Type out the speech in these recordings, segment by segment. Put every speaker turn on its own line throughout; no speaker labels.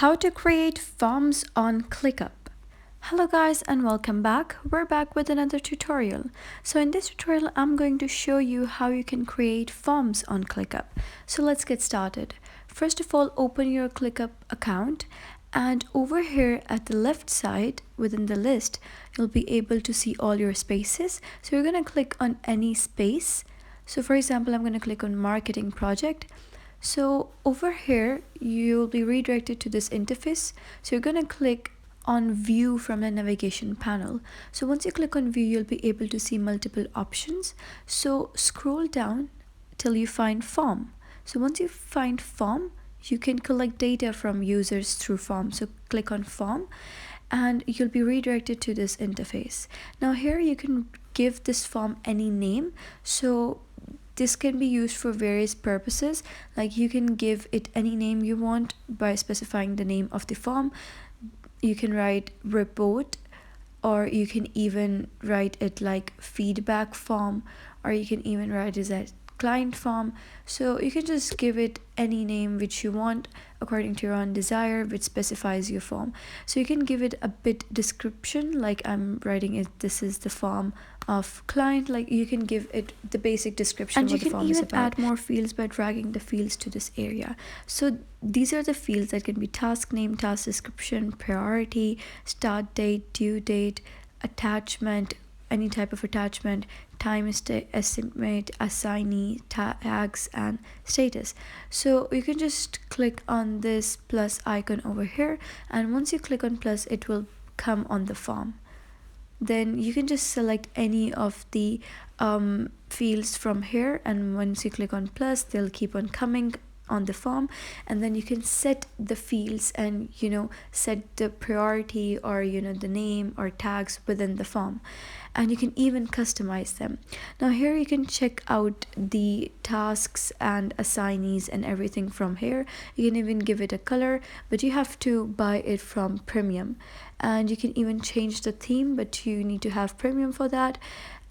How to create forms on ClickUp. Hello guys and welcome back. We're back with another tutorial. So in this tutorial I'm going to show you how you can create forms on ClickUp. So let's get started. First of all, open your ClickUp account, and over here at the left side within the list you'll be able to see all your spaces. So you're going to click on any space. So for example, I'm going to click on marketing project. So over here you'll be redirected to this interface. So you're going to click on view from the navigation panel. So once you click on view, you'll be able to see multiple options. So scroll down till you find form. So once you find form, you can collect data from users through form. So click on form and you'll be redirected to this interface. Now here you can give this form any name. So this can be used for various purposes, like you can give it any name you want by specifying the name of the form. You can write report, or you can even write it like feedback form, or you can even write it as client form. So you can just give it any name which you want according to your own desire, which specifies your form. So you can give it a bit description, like I'm writing it, this is the form of client. Like you can give it the basic description, and what the form is about. You can even add more fields by dragging the fields to this area. So these are the fields that can be task name, task description, priority, start date, due date, attachment, any type of attachment, time estimate, assignee, tags, and status. So you can just click on this plus icon over here, and once you click on plus, it will come on the form. Then you can just select any of the fields from here, and once you click on plus, they'll keep on coming on the form. And then you can set the fields and set the priority or the name or tags within the form, and you can even customize them. Now here you can check out the tasks and assignees and everything from here. You can even give it a color, but you have to buy it from premium. And you can even change the theme, but you need to have premium for that.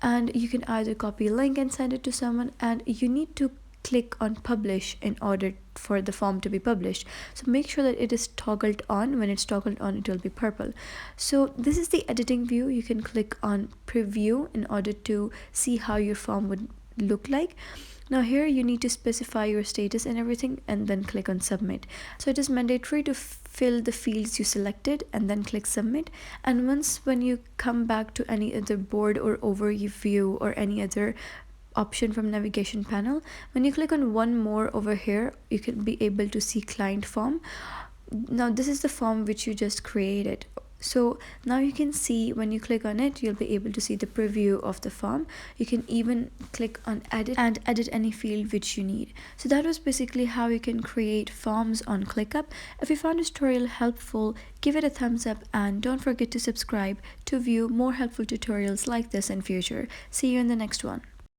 And you can either copy a link and send it to someone, and you need to click on publish in order for the form to be published. So make sure that it is toggled on. When it's toggled on, it will be purple. So this is the editing view. You can click on preview in order to see how your form would look like. Now here you need to specify your status and everything, and then click on submit. So it is mandatory to fill the fields you selected and then click submit. And when you come back to any other board or overview or any other option from navigation panel, when you click on one more over here, you can be able to see client form. Now this is the form which you just created. So now you can see, when you click on it, you'll be able to see the preview of the form. You can even click on edit and edit any field which you need. So that was basically how you can create forms on ClickUp. If you found this tutorial helpful, give it a thumbs up, and don't forget to subscribe to view more helpful tutorials like this in future. See you in the next one.